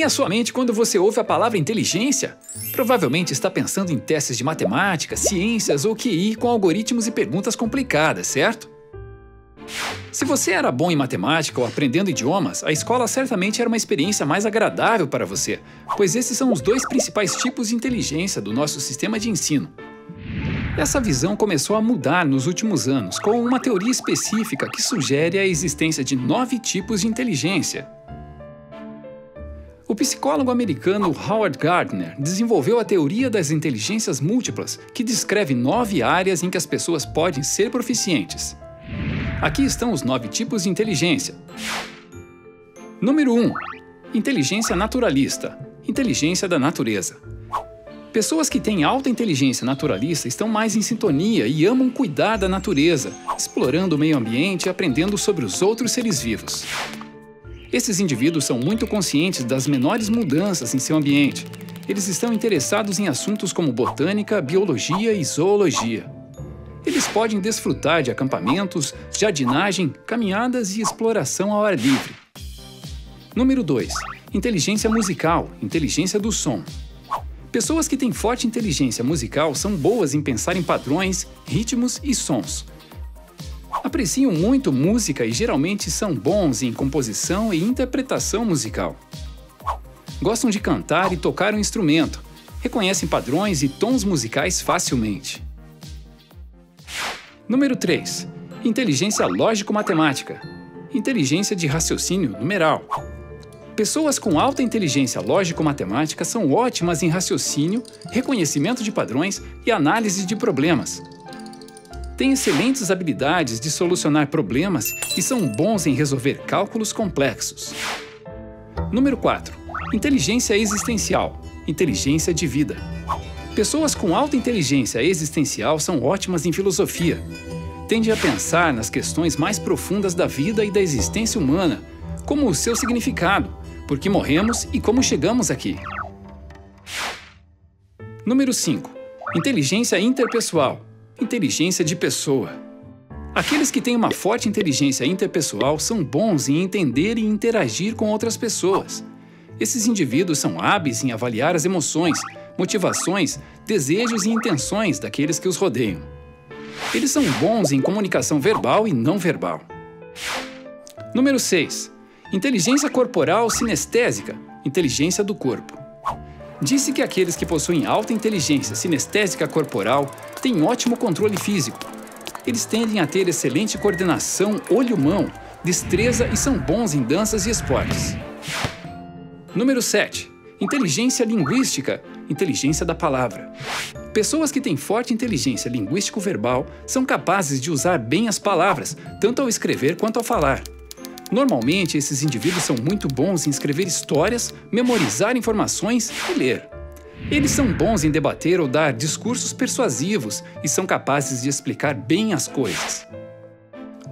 a sua mente quando você ouve a palavra inteligência? Provavelmente está pensando em testes de matemática, ciências ou QI com algoritmos e perguntas complicadas, certo? Se você era bom em matemática ou aprendendo idiomas, a escola certamente era uma experiência mais agradável para você, pois esses são os dois principais tipos de inteligência do nosso sistema de ensino. Essa visão começou a mudar nos últimos anos, com uma teoria específica que sugere a existência de 9 tipos de inteligência. O psicólogo americano Howard Gardner desenvolveu a teoria das inteligências múltiplas, que descreve 9 áreas em que as pessoas podem ser proficientes. Aqui estão os 9 tipos de inteligência. Número 1. Inteligência naturalista. Inteligência da natureza. Pessoas que têm alta inteligência naturalista estão mais em sintonia e amam cuidar da natureza, explorando o meio ambiente e aprendendo sobre os outros seres vivos. Esses indivíduos são muito conscientes das menores mudanças em seu ambiente. Eles estão interessados em assuntos como botânica, biologia e zoologia. Eles podem desfrutar de acampamentos, jardinagem, caminhadas e exploração ao ar livre. Número 2. Inteligência musical, inteligência do som. Pessoas que têm forte inteligência musical são boas em pensar em padrões, ritmos e sons. Apreciam muito música e geralmente são bons em composição e interpretação musical. Gostam de cantar e tocar um instrumento. Reconhecem padrões e tons musicais facilmente. Número 3. Inteligência lógico-matemática. Inteligência de raciocínio numeral. Pessoas com alta inteligência lógico-matemática são ótimas em raciocínio, reconhecimento de padrões e análise de problemas. Têm excelentes habilidades de solucionar problemas e são bons em resolver cálculos complexos. Número 4. Inteligência existencial. Inteligência de vida. Pessoas com alta inteligência existencial são ótimas em filosofia. Tendem a pensar nas questões mais profundas da vida e da existência humana, como o seu significado, por que morremos e como chegamos aqui. Número 5. Inteligência interpessoal. Inteligência de pessoa. Aqueles que têm uma forte inteligência interpessoal são bons em entender e interagir com outras pessoas. Esses indivíduos são hábeis em avaliar as emoções, motivações, desejos e intenções daqueles que os rodeiam. Eles são bons em comunicação verbal e não verbal. Número 6. Inteligência corporal sinestésica, inteligência do corpo. Disse que aqueles que possuem alta inteligência sinestésica corporal têm ótimo controle físico. Eles tendem a ter excelente coordenação olho-mão, destreza e são bons em danças e esportes. Número 7. Inteligência linguística, inteligência da palavra. Pessoas que têm forte inteligência linguístico-verbal são capazes de usar bem as palavras, tanto ao escrever quanto ao falar. Normalmente, esses indivíduos são muito bons em escrever histórias, memorizar informações e ler. Eles são bons em debater ou dar discursos persuasivos e são capazes de explicar bem as coisas.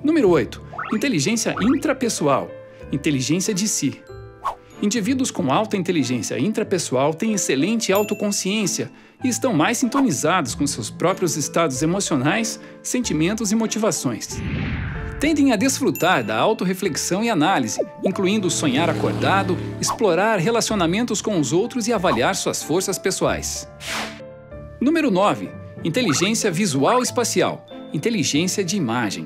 Número 8. Inteligência intrapessoal, inteligência de si. Indivíduos com alta inteligência intrapessoal têm excelente autoconsciência e estão mais sintonizados com seus próprios estados emocionais, sentimentos e motivações. Tendem a desfrutar da autorreflexão e análise, incluindo sonhar acordado, explorar relacionamentos com os outros e avaliar suas forças pessoais. Número 9. Inteligência visual espacial, inteligência de imagem.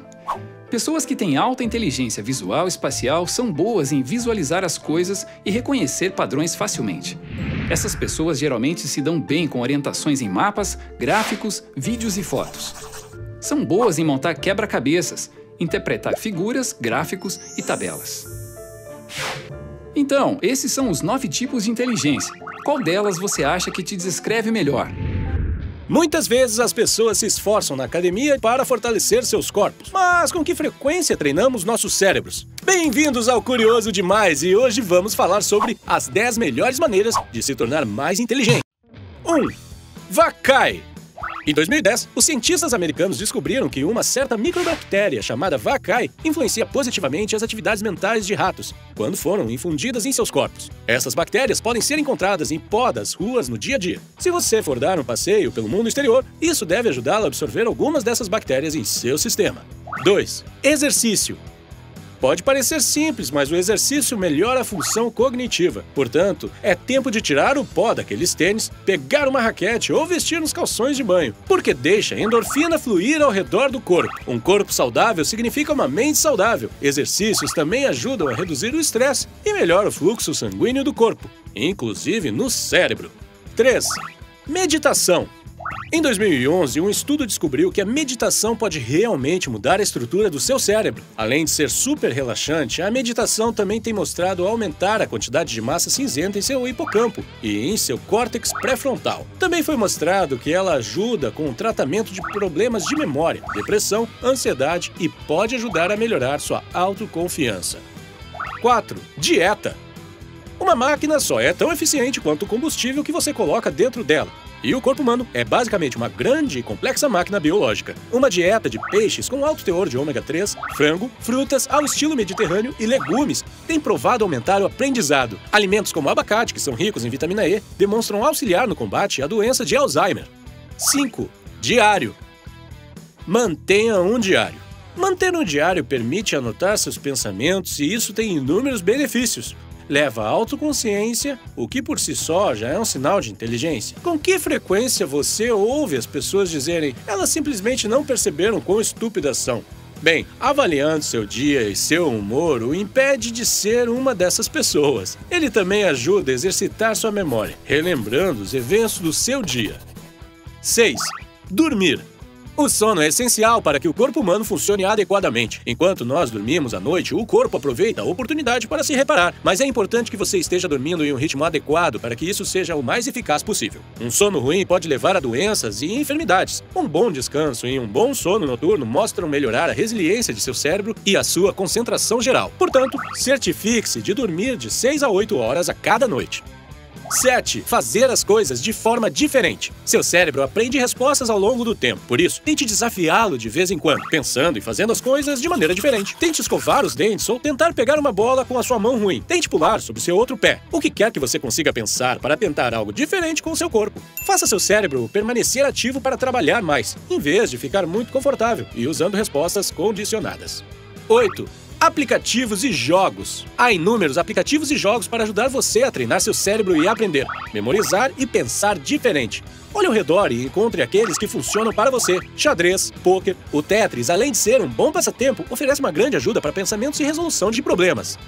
Pessoas que têm alta inteligência visual espacial são boas em visualizar as coisas e reconhecer padrões facilmente. Essas pessoas geralmente se dão bem com orientações em mapas, gráficos, vídeos e fotos. São boas em montar quebra-cabeças, interpretar figuras, gráficos e tabelas. Então, esses são os 9 tipos de inteligência. Qual delas você acha que te descreve melhor? Muitas vezes as pessoas se esforçam na academia para fortalecer seus corpos. Mas com que frequência treinamos nossos cérebros? Bem-vindos ao Curioso Demais e hoje vamos falar sobre as 10 melhores maneiras de se tornar mais inteligente. 1. Vacai. Em 2010, os cientistas americanos descobriram que uma certa microbactéria chamada vacai influencia positivamente as atividades mentais de ratos, quando foram infundidas em seus corpos. Essas bactérias podem ser encontradas em podas, ruas no dia a dia. Se você for dar um passeio pelo mundo exterior, isso deve ajudá-lo a absorver algumas dessas bactérias em seu sistema. 2. Exercício. Pode parecer simples, mas o exercício melhora a função cognitiva. Portanto, é tempo de tirar o pó daqueles tênis, pegar uma raquete ou vestir uns calções de banho, porque deixa a endorfina fluir ao redor do corpo. Um corpo saudável significa uma mente saudável. Exercícios também ajudam a reduzir o estresse e melhora o fluxo sanguíneo do corpo, inclusive no cérebro. 3. Meditação. Em 2011, um estudo descobriu que a meditação pode realmente mudar a estrutura do seu cérebro. Além de ser super relaxante, a meditação também tem mostrado aumentar a quantidade de massa cinzenta em seu hipocampo e em seu córtex pré-frontal. Também foi mostrado que ela ajuda com o tratamento de problemas de memória, depressão, ansiedade e pode ajudar a melhorar sua autoconfiança. 4. Dieta. Uma máquina só é tão eficiente quanto o combustível que você coloca dentro dela. E o corpo humano é basicamente uma grande e complexa máquina biológica. Uma dieta de peixes com alto teor de ômega 3, frango, frutas ao estilo mediterrâneo e legumes tem provado aumentar o aprendizado. Alimentos como abacate, que são ricos em vitamina E, demonstram auxiliar no combate à doença de Alzheimer. 5. Diário. Mantenha um diário. Manter um diário permite anotar seus pensamentos e isso tem inúmeros benefícios. Leva à autoconsciência, o que por si só já é um sinal de inteligência. Com que frequência você ouve as pessoas dizerem elas simplesmente não perceberam quão estúpidas são? Bem, avaliando seu dia e seu humor o impede de ser uma dessas pessoas. Ele também ajuda a exercitar sua memória, relembrando os eventos do seu dia. 6. Dormir. O sono é essencial para que o corpo humano funcione adequadamente. Enquanto nós dormimos à noite, o corpo aproveita a oportunidade para se reparar. Mas é importante que você esteja dormindo em um ritmo adequado para que isso seja o mais eficaz possível. Um sono ruim pode levar a doenças e enfermidades. Um bom descanso e um bom sono noturno mostram melhorar a resiliência de seu cérebro e a sua concentração geral. Portanto, certifique-se de dormir de 6 a 8 horas a cada noite. 7. Fazer as coisas de forma diferente. Seu cérebro aprende respostas ao longo do tempo. Por isso, tente desafiá-lo de vez em quando, pensando e fazendo as coisas de maneira diferente. Tente escovar os dentes ou tentar pegar uma bola com a sua mão ruim. Tente pular sobre seu outro pé. O que quer que você consiga pensar para tentar algo diferente com seu corpo. Faça seu cérebro permanecer ativo para trabalhar mais, em vez de ficar muito confortável e usando respostas condicionadas. 8. Aplicativos e jogos. Há inúmeros aplicativos e jogos para ajudar você a treinar seu cérebro e aprender, memorizar e pensar diferente. Olhe ao redor e encontre aqueles que funcionam para você. Xadrez, pôquer, o Tetris, além de ser um bom passatempo, oferece uma grande ajuda para pensamentos e resolução de problemas.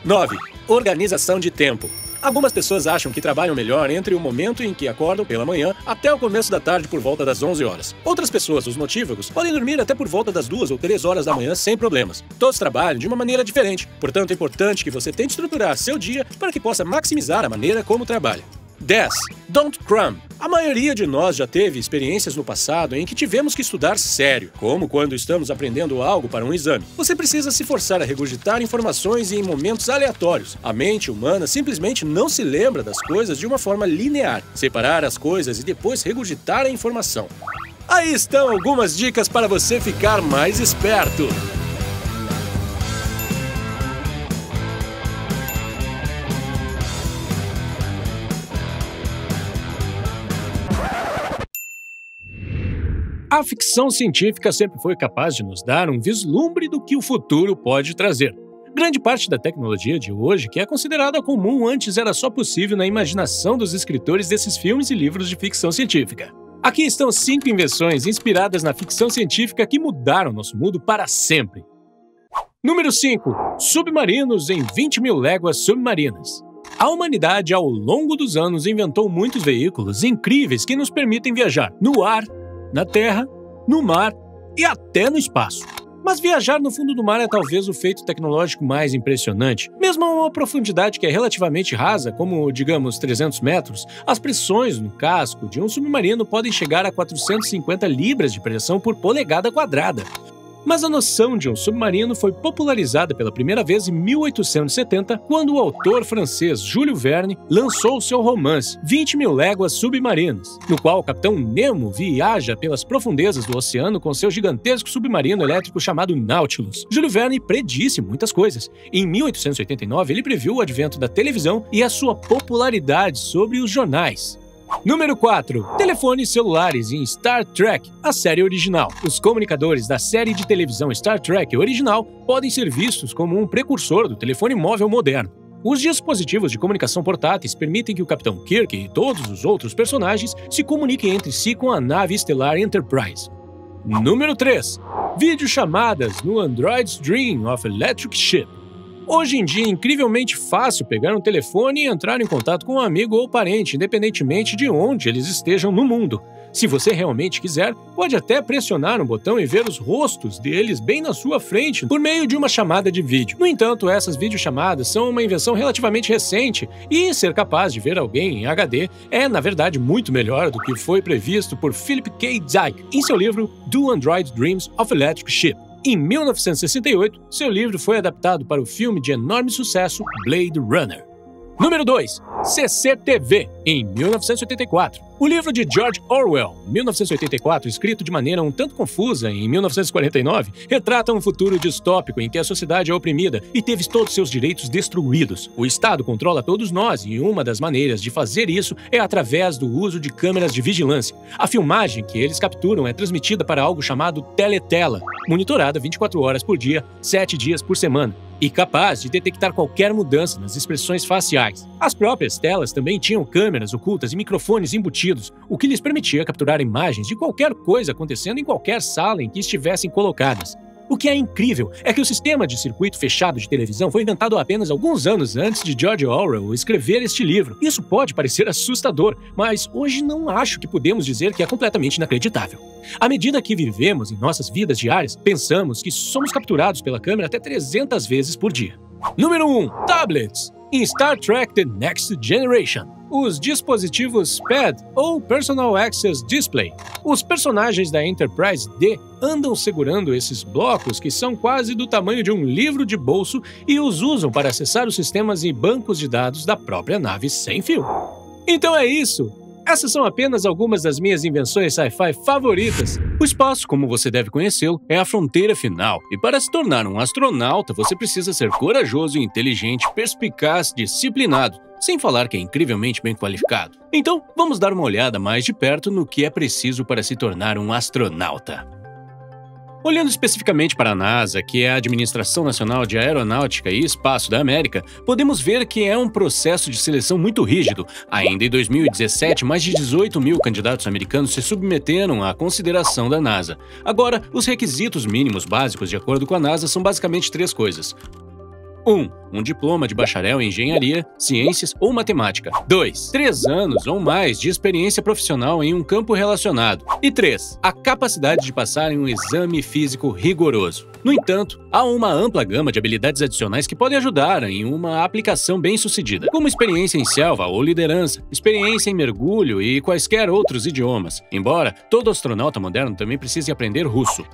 9. Organização de tempo. Algumas pessoas acham que trabalham melhor entre o momento em que acordam pela manhã até o começo da tarde por volta das 11 horas. Outras pessoas, os notívagos, podem dormir até por volta das 2 ou 3 horas da manhã sem problemas. Todos trabalham de uma maneira diferente, portanto é importante que você tente estruturar seu dia para que possa maximizar a maneira como trabalha. 10. Don't cram. A maioria de nós já teve experiências no passado em que tivemos que estudar sério, como quando estamos aprendendo algo para um exame. Você precisa se forçar a regurgitar informações em momentos aleatórios. A mente humana simplesmente não se lembra das coisas de uma forma linear. Separar as coisas e depois regurgitar a informação. Aí estão algumas dicas para você ficar mais esperto. A ficção científica sempre foi capaz de nos dar um vislumbre do que o futuro pode trazer. Grande parte da tecnologia de hoje, que é considerada comum, antes era só possível na imaginação dos escritores desses filmes e livros de ficção científica. Aqui estão 5 invenções inspiradas na ficção científica que mudaram nosso mundo para sempre. Número 5. Submarinos em 20 mil léguas submarinas. A humanidade, ao longo dos anos, inventou muitos veículos incríveis que nos permitem viajar no ar, na terra, no mar e até no espaço. Mas viajar no fundo do mar é talvez o feito tecnológico mais impressionante. Mesmo a uma profundidade que é relativamente rasa, como, digamos, 300 metros, as pressões no casco de um submarino podem chegar a 450 libras de pressão por polegada quadrada. Mas a noção de um submarino foi popularizada pela primeira vez em 1870, quando o autor francês Jules Verne lançou seu romance 20 mil léguas submarinas, no qual o capitão Nemo viaja pelas profundezas do oceano com seu gigantesco submarino elétrico chamado Nautilus. Jules Verne predisse muitas coisas. Em 1889, ele previu o advento da televisão e a sua popularidade sobre os jornais. Número 4. Telefones celulares em Star Trek, a série original. Os comunicadores da série de televisão Star Trek original podem ser vistos como um precursor do telefone móvel moderno. Os dispositivos de comunicação portáteis permitem que o Capitão Kirk e todos os outros personagens se comuniquem entre si com a nave estelar Enterprise. Número 3. Videochamadas no Android's Dream of Electric Ship. Hoje em dia é incrivelmente fácil pegar um telefone e entrar em contato com um amigo ou parente, independentemente de onde eles estejam no mundo. Se você realmente quiser, pode até pressionar um botão e ver os rostos deles bem na sua frente por meio de uma chamada de vídeo. No entanto, essas videochamadas são uma invenção relativamente recente e ser capaz de ver alguém em HD é, na verdade, muito melhor do que foi previsto por Philip K. Dick em seu livro Do Android Dreams of Electric Ship. Em 1968, seu livro foi adaptado para o filme de enorme sucesso Blade Runner. Número 2. CCTV, em 1984. O livro de George Orwell, 1984, escrito de maneira um tanto confusa em 1949, retrata um futuro distópico em que a sociedade é oprimida e teve todos seus direitos destruídos. O Estado controla todos nós e uma das maneiras de fazer isso é através do uso de câmeras de vigilância. A filmagem que eles capturam é transmitida para algo chamado teletela, monitorada 24 horas por dia, 7 dias por semana, e capaz de detectar qualquer mudança nas expressões faciais. As próprias telas também tinham câmeras ocultas e microfones embutidos, o que lhes permitia capturar imagens de qualquer coisa acontecendo em qualquer sala em que estivessem colocadas. O que é incrível é que o sistema de circuito fechado de televisão foi inventado apenas alguns anos antes de George Orwell escrever este livro. Isso pode parecer assustador, mas hoje não acho que podemos dizer que é completamente inacreditável. À medida que vivemos em nossas vidas diárias, pensamos que somos capturados pela câmera até 300 vezes por dia. Número 1. Tablets. Em Star Trek The Next Generation, os dispositivos PAD ou Personal Access Display. Os personagens da Enterprise D andam segurando esses blocos que são quase do tamanho de um livro de bolso e os usam para acessar os sistemas e bancos de dados da própria nave sem fio. Então é isso! Essas são apenas algumas das minhas invenções sci-fi favoritas. O espaço, como você deve conhecê-lo, é a fronteira final. E para se tornar um astronauta, você precisa ser corajoso, inteligente, perspicaz, disciplinado, sem falar que é incrivelmente bem qualificado. Então, vamos dar uma olhada mais de perto no que é preciso para se tornar um astronauta. Olhando especificamente para a NASA, que é a Administração Nacional de Aeronáutica e Espaço da América, podemos ver que é um processo de seleção muito rígido. Ainda em 2017, mais de 18 mil candidatos americanos se submeteram à consideração da NASA. Agora, os requisitos mínimos básicos de acordo com a NASA são basicamente 3 coisas. 1. Um diploma de bacharel em engenharia, ciências ou matemática. 2. 3 anos ou mais de experiência profissional em um campo relacionado. E 3. A capacidade de passar em um exame físico rigoroso. No entanto, há uma ampla gama de habilidades adicionais que podem ajudar em uma aplicação bem-sucedida, como experiência em selva ou liderança, experiência em mergulho e quaisquer outros idiomas, embora todo astronauta moderno também precise aprender russo.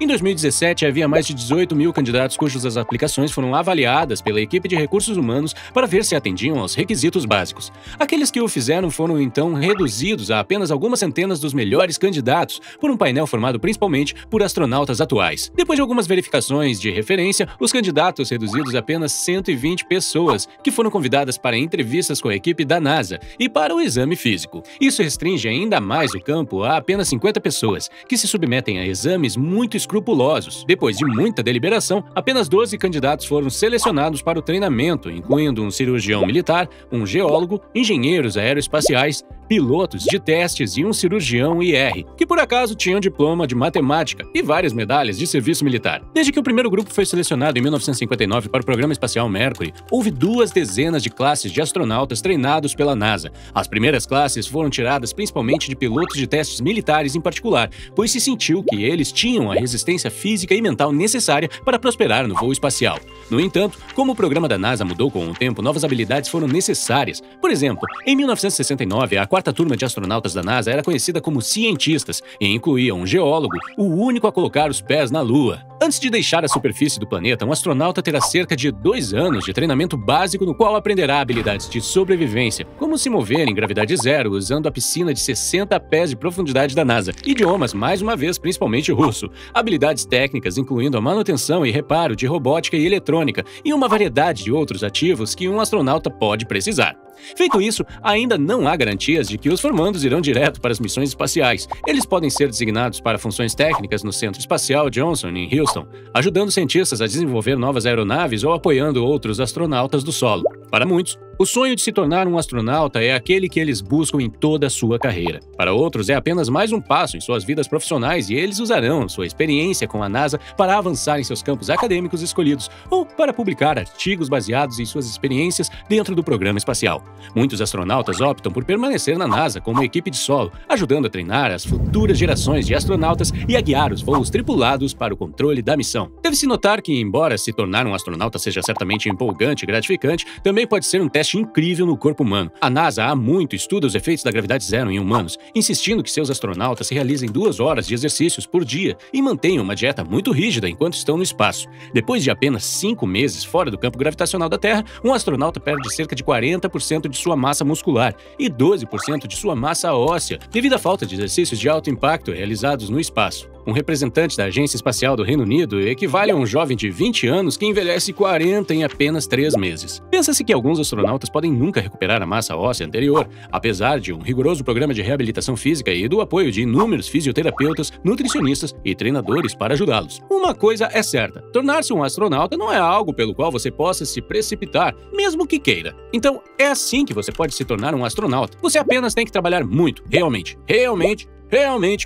Em 2017, havia mais de 18 mil candidatos cujas aplicações foram avaliadas pela equipe de recursos humanos para ver se atendiam aos requisitos básicos. Aqueles que o fizeram foram então reduzidos a apenas algumas centenas dos melhores candidatos, por um painel formado principalmente por astronautas atuais. Depois de algumas verificações de referência, os candidatos reduzidos a apenas 120 pessoas, que foram convidadas para entrevistas com a equipe da NASA e para o exame físico. Isso restringe ainda mais o campo a apenas 50 pessoas, que se submetem a exames muito escrupulosos. Depois de muita deliberação, apenas 12 candidatos foram selecionados para o treinamento, incluindo um cirurgião militar, um geólogo, engenheiros aeroespaciais, pilotos de testes e um cirurgião IR, que por acaso tinham diploma de matemática e várias medalhas de serviço militar. Desde que o primeiro grupo foi selecionado em 1959 para o Programa Espacial Mercury, houve 2 dezenas de classes de astronautas treinados pela NASA. As primeiras classes foram tiradas principalmente de pilotos de testes militares em particular, pois se sentiu que eles tinham a resistência física e mental necessária para prosperar no voo espacial. No entanto, como o programa da NASA mudou com o tempo, novas habilidades foram necessárias. Por exemplo, em 1969, a 4ª turma de astronautas da NASA era conhecida como cientistas e incluía um geólogo, o único a colocar os pés na Lua. Antes de deixar a superfície do planeta, um astronauta terá cerca de 2 anos de treinamento básico no qual aprenderá habilidades de sobrevivência, como se mover em gravidade zero usando a piscina de 60 pés de profundidade da NASA, idiomas, mais uma vez, principalmente russo, habilidades técnicas incluindo a manutenção e reparo de robótica e eletrônica e uma variedade de outros ativos que um astronauta pode precisar. Feito isso, ainda não há garantias de que os formandos irão direto para as missões espaciais. Eles podem ser designados para funções técnicas no Centro Espacial Johnson, em Houston, ajudando cientistas a desenvolver novas aeronaves ou apoiando outros astronautas do solo. Para muitos, o sonho de se tornar um astronauta é aquele que eles buscam em toda a sua carreira. Para outros, é apenas mais um passo em suas vidas profissionais e eles usarão sua experiência com a NASA para avançar em seus campos acadêmicos escolhidos ou para publicar artigos baseados em suas experiências dentro do programa espacial. Muitos astronautas optam por permanecer na NASA como equipe de solo, ajudando a treinar as futuras gerações de astronautas e a guiar os voos tripulados para o controle da missão. Deve-se notar que, embora se tornar um astronauta seja certamente empolgante e gratificante, também pode ser um teste incrível no corpo humano. A NASA há muito estuda os efeitos da gravidade zero em humanos, insistindo que seus astronautas realizem 2 horas de exercícios por dia e mantenham uma dieta muito rígida enquanto estão no espaço. Depois de apenas 5 meses fora do campo gravitacional da Terra, um astronauta perde cerca de 40% de sua massa muscular e 12% de sua massa óssea, devido à falta de exercícios de alto impacto realizados no espaço. Um representante da Agência Espacial do Reino Unido equivale a um jovem de 20 anos que envelhece 40 em apenas 3 meses. Pensa-se que alguns astronautas podem nunca recuperar a massa óssea anterior, apesar de um rigoroso programa de reabilitação física e do apoio de inúmeros fisioterapeutas, nutricionistas e treinadores para ajudá-los. Uma coisa é certa, tornar-se um astronauta não é algo pelo qual você possa se precipitar, mesmo que queira. Então, é assim que você pode se tornar um astronauta. Você apenas tem que trabalhar muito, realmente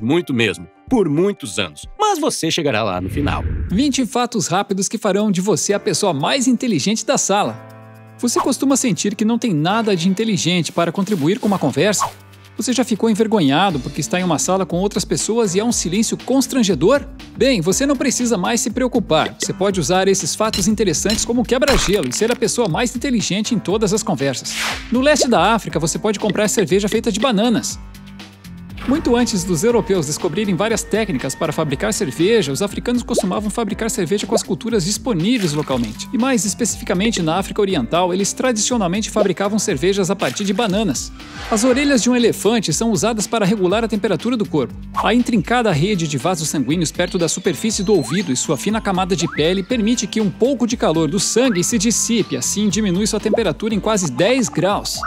muito mesmo, por muitos anos. Mas você chegará lá no final. 20 fatos rápidos que farão de você a pessoa mais inteligente da sala. Você costuma sentir que não tem nada de inteligente para contribuir com uma conversa? Você já ficou envergonhado porque está em uma sala com outras pessoas e há um silêncio constrangedor? Bem, você não precisa mais se preocupar. Você pode usar esses fatos interessantes como quebra-gelo e ser a pessoa mais inteligente em todas as conversas. No leste da África, você pode comprar cerveja feita de bananas. Muito antes dos europeus descobrirem várias técnicas para fabricar cerveja, os africanos costumavam fabricar cerveja com as culturas disponíveis localmente. E mais especificamente na África Oriental, eles tradicionalmente fabricavam cervejas a partir de bananas. As orelhas de um elefante são usadas para regular a temperatura do corpo. A intrincada rede de vasos sanguíneos perto da superfície do ouvido e sua fina camada de pele permite que um pouco de calor do sangue se dissipe, assim diminui sua temperatura em quase 10 graus.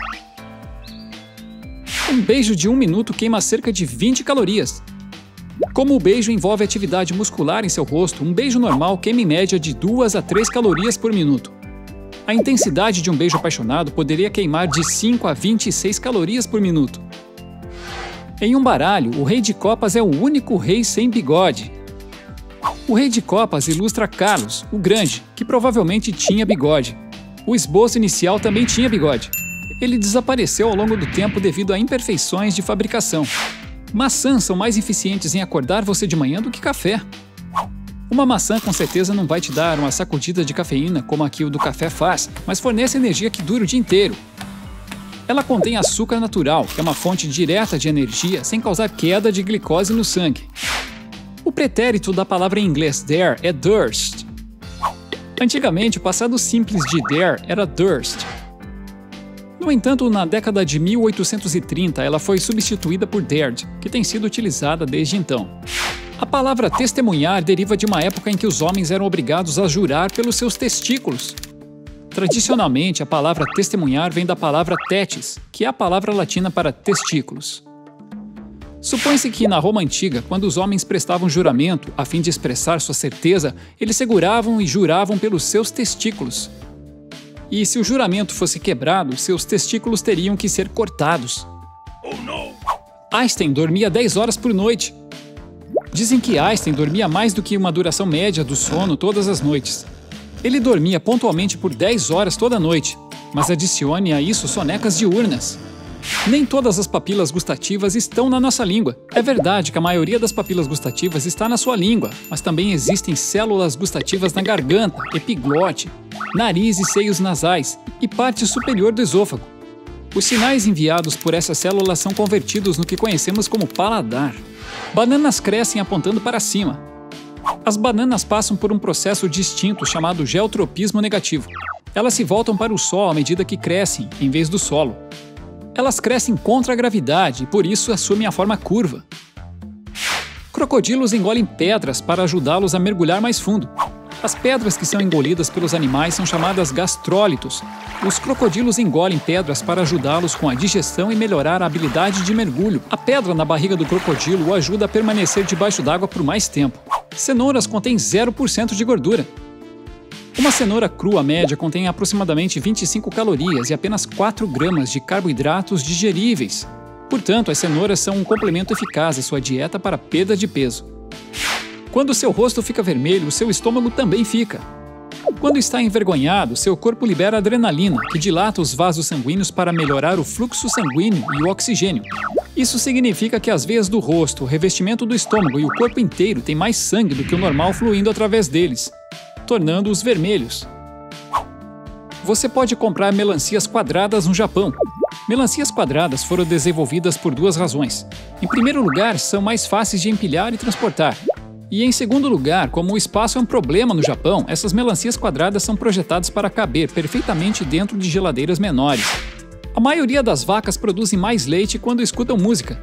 Um beijo de 1 minuto queima cerca de 20 calorias. Como o beijo envolve atividade muscular em seu rosto, um beijo normal queima em média de 2 a 3 calorias por minuto. A intensidade de um beijo apaixonado poderia queimar de 5 a 26 calorias por minuto. Em um baralho, o rei de copas é o único rei sem bigode. O rei de copas ilustra Carlos, o Grande, que provavelmente tinha bigode. O esboço inicial também tinha bigode. Ele desapareceu ao longo do tempo devido a imperfeições de fabricação. Maçãs são mais eficientes em acordar você de manhã do que café. Uma maçã com certeza não vai te dar uma sacudida de cafeína como a que o do café faz, mas fornece energia que dura o dia inteiro. Ela contém açúcar natural, que é uma fonte direta de energia sem causar queda de glicose no sangue. O pretérito da palavra em inglês there é thirst. Antigamente, o passado simples de there era thirst. No entanto, na década de 1830, ela foi substituída por dared, que tem sido utilizada desde então. A palavra testemunhar deriva de uma época em que os homens eram obrigados a jurar pelos seus testículos. Tradicionalmente, a palavra testemunhar vem da palavra tetis, que é a palavra latina para testículos. Supõe-se que, na Roma Antiga, quando os homens prestavam juramento, a fim de expressar sua certeza, eles seguravam e juravam pelos seus testículos. E se o juramento fosse quebrado, seus testículos teriam que ser cortados. Oh, não! Einstein dormia 10 horas por noite. Dizem que Einstein dormia mais do que uma duração média do sono todas as noites. Ele dormia pontualmente por 10 horas toda noite, mas adicione a isso sonecas diurnas. Nem todas as papilas gustativas estão na nossa língua. É verdade que a maioria das papilas gustativas está na sua língua, mas também existem células gustativas na garganta, epiglote, nariz e seios nasais e parte superior do esôfago. Os sinais enviados por essas células são convertidos no que conhecemos como paladar. Bananas crescem apontando para cima. As bananas passam por um processo distinto chamado geotropismo negativo. Elas se voltam para o sol à medida que crescem, em vez do solo. Elas crescem contra a gravidade e por isso assumem a forma curva. Crocodilos engolem pedras para ajudá-los a mergulhar mais fundo. As pedras que são engolidas pelos animais são chamadas gastrólitos. Os crocodilos engolem pedras para ajudá-los com a digestão e melhorar a habilidade de mergulho. A pedra na barriga do crocodilo o ajuda a permanecer debaixo d'água por mais tempo. Cenouras contêm 0% de gordura. Uma cenoura crua média contém aproximadamente 25 calorias e apenas 4 gramas de carboidratos digeríveis. Portanto, as cenouras são um complemento eficaz à sua dieta para perda de peso. Quando seu rosto fica vermelho, seu estômago também fica. Quando está envergonhado, seu corpo libera adrenalina, que dilata os vasos sanguíneos para melhorar o fluxo sanguíneo e o oxigênio. Isso significa que as veias do rosto, o revestimento do estômago e o corpo inteiro têm mais sangue do que o normal fluindo através deles, tornando-os vermelhos. Você pode comprar melancias quadradas no Japão. Melancias quadradas foram desenvolvidas por 2 razões. Em primeiro lugar, são mais fáceis de empilhar e transportar. E em segundo lugar, como o espaço é um problema no Japão, essas melancias quadradas são projetadas para caber perfeitamente dentro de geladeiras menores. A maioria das vacas produzem mais leite quando escutam música.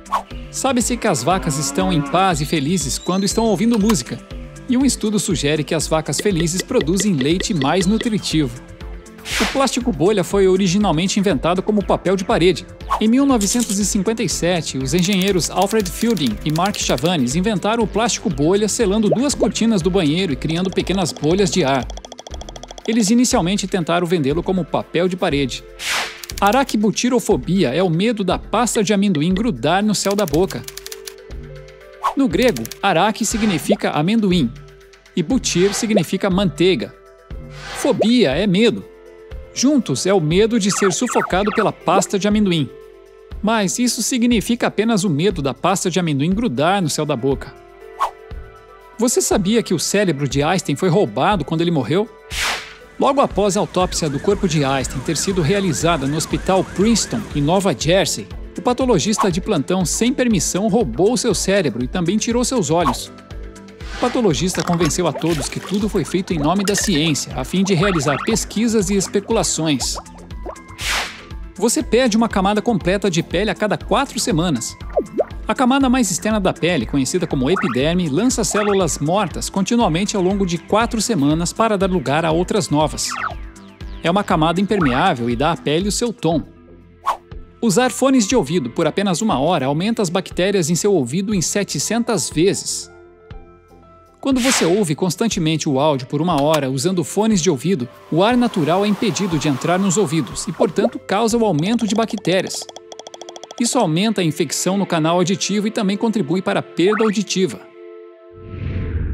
Sabe-se que as vacas estão em paz e felizes quando estão ouvindo música. E um estudo sugere que as vacas felizes produzem leite mais nutritivo. O plástico bolha foi originalmente inventado como papel de parede. Em 1957, os engenheiros Alfred Fielding e Mark Chavanes inventaram o plástico bolha selando 2 cortinas do banheiro e criando pequenas bolhas de ar. Eles inicialmente tentaram vendê-lo como papel de parede. Araquibutirofobia é o medo da pasta de amendoim grudar no céu da boca. No grego, araque significa amendoim e butir significa manteiga. Fobia é medo. Juntos é o medo de ser sufocado pela pasta de amendoim. Mas isso significa apenas o medo da pasta de amendoim grudar no céu da boca. Você sabia que o cérebro de Einstein foi roubado quando ele morreu? Logo após a autópsia do corpo de Einstein ter sido realizada no Hospital Princeton, em Nova Jersey, o patologista de plantão, sem permissão, roubou seu cérebro e também tirou seus olhos. O patologista convenceu a todos que tudo foi feito em nome da ciência, a fim de realizar pesquisas e especulações. Você perde uma camada completa de pele a cada 4 semanas. A camada mais externa da pele, conhecida como epiderme, lança células mortas continuamente ao longo de 4 semanas para dar lugar a outras novas. É uma camada impermeável e dá à pele o seu tom. Usar fones de ouvido por apenas 1 hora aumenta as bactérias em seu ouvido em 700 vezes. Quando você ouve constantemente o áudio por 1 hora usando fones de ouvido, o ar natural é impedido de entrar nos ouvidos e, portanto, causa o aumento de bactérias. Isso aumenta a infecção no canal auditivo e também contribui para a perda auditiva.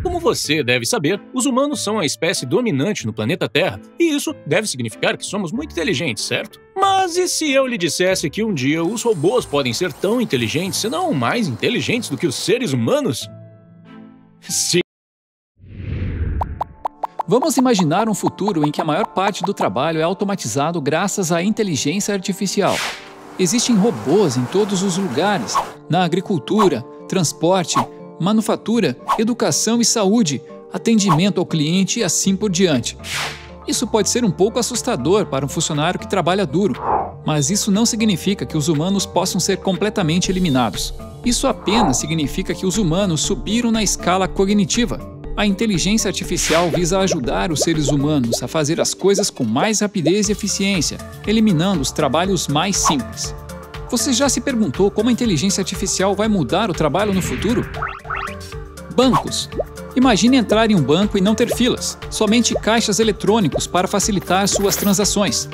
Como você deve saber, os humanos são a espécie dominante no planeta Terra, e isso deve significar que somos muito inteligentes, certo? Mas e se eu lhe dissesse que um dia os robôs podem ser tão inteligentes, se não mais inteligentes do que os seres humanos? Sim. Vamos imaginar um futuro em que a maior parte do trabalho é automatizado graças à inteligência artificial. Existem robôs em todos os lugares, na agricultura, transporte, manufatura, educação e saúde, atendimento ao cliente e assim por diante. Isso pode ser um pouco assustador para um funcionário que trabalha duro, mas isso não significa que os humanos possam ser completamente eliminados. Isso apenas significa que os humanos subiram na escala cognitiva. A inteligência artificial visa ajudar os seres humanos a fazer as coisas com mais rapidez e eficiência, eliminando os trabalhos mais simples. Você já se perguntou como a inteligência artificial vai mudar o trabalho no futuro? Bancos. Imagine entrar em um banco e não ter filas, somente caixas eletrônicos para facilitar suas transações.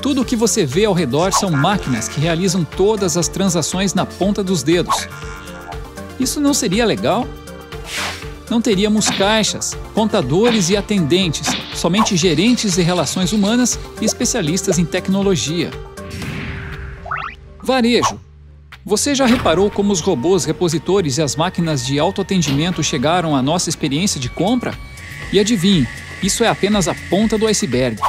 Tudo o que você vê ao redor são máquinas que realizam todas as transações na ponta dos dedos. Isso não seria legal? Não teríamos caixas, contadores e atendentes, somente gerentes de relações humanas e especialistas em tecnologia. Varejo. Você já reparou como os robôs repositores e as máquinas de autoatendimento chegaram à nossa experiência de compra? E adivinhe, isso é apenas a ponta do iceberg.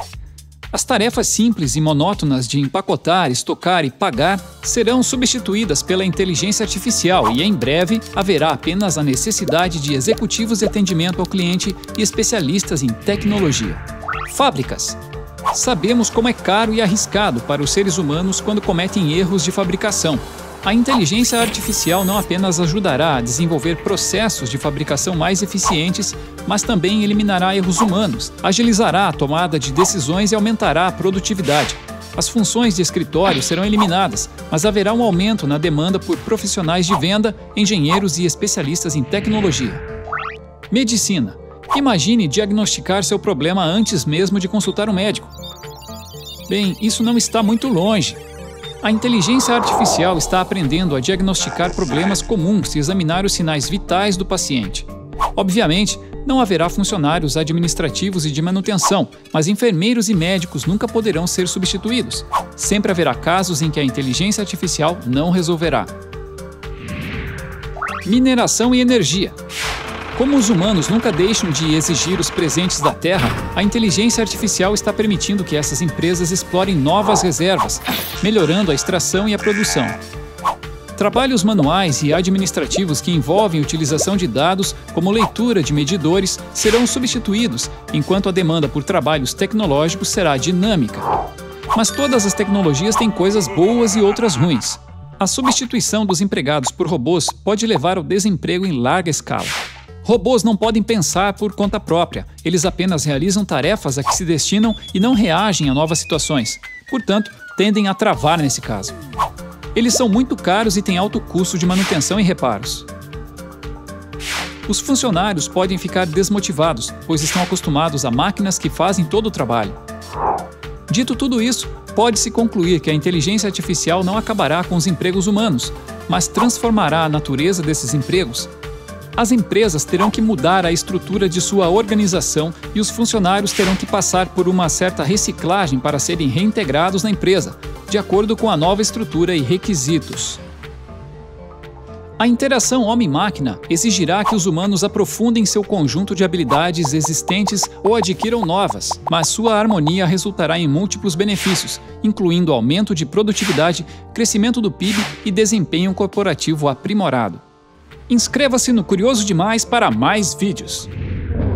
As tarefas simples e monótonas de empacotar, estocar e pagar serão substituídas pela inteligência artificial e, em breve, haverá apenas a necessidade de executivos de atendimento ao cliente e especialistas em tecnologia. Fábricas. Sabemos como é caro e arriscado para os seres humanos quando cometem erros de fabricação. A inteligência artificial não apenas ajudará a desenvolver processos de fabricação mais eficientes, mas também eliminará erros humanos, agilizará a tomada de decisões e aumentará a produtividade. As funções de escritório serão eliminadas, mas haverá um aumento na demanda por profissionais de venda, engenheiros e especialistas em tecnologia. Medicina. Imagine diagnosticar seu problema antes mesmo de consultar um médico. Bem, isso não está muito longe. A inteligência artificial está aprendendo a diagnosticar problemas comuns e examinar os sinais vitais do paciente. Obviamente, não haverá funcionários administrativos e de manutenção, mas enfermeiros e médicos nunca poderão ser substituídos. Sempre haverá casos em que a inteligência artificial não resolverá. Mineração e energia. Como os humanos nunca deixam de exigir os presentes da Terra, a inteligência artificial está permitindo que essas empresas explorem novas reservas, melhorando a extração e a produção. Trabalhos manuais e administrativos que envolvem utilização de dados, como leitura de medidores, serão substituídos, enquanto a demanda por trabalhos tecnológicos será dinâmica. Mas todas as tecnologias têm coisas boas e outras ruins. A substituição dos empregados por robôs pode levar ao desemprego em larga escala. Robôs não podem pensar por conta própria, eles apenas realizam tarefas a que se destinam e não reagem a novas situações. Portanto, tendem a travar nesse caso. Eles são muito caros e têm alto custo de manutenção e reparos. Os funcionários podem ficar desmotivados, pois estão acostumados a máquinas que fazem todo o trabalho. Dito tudo isso, pode-se concluir que a inteligência artificial não acabará com os empregos humanos, mas transformará a natureza desses empregos. As empresas terão que mudar a estrutura de sua organização e os funcionários terão que passar por uma certa reciclagem para serem reintegrados na empresa, de acordo com a nova estrutura e requisitos. A interação homem-máquina exigirá que os humanos aprofundem seu conjunto de habilidades existentes ou adquiram novas, mas sua harmonia resultará em múltiplos benefícios, incluindo aumento de produtividade, crescimento do PIB e desempenho corporativo aprimorado. Inscreva-se no Curioso Demais para mais vídeos.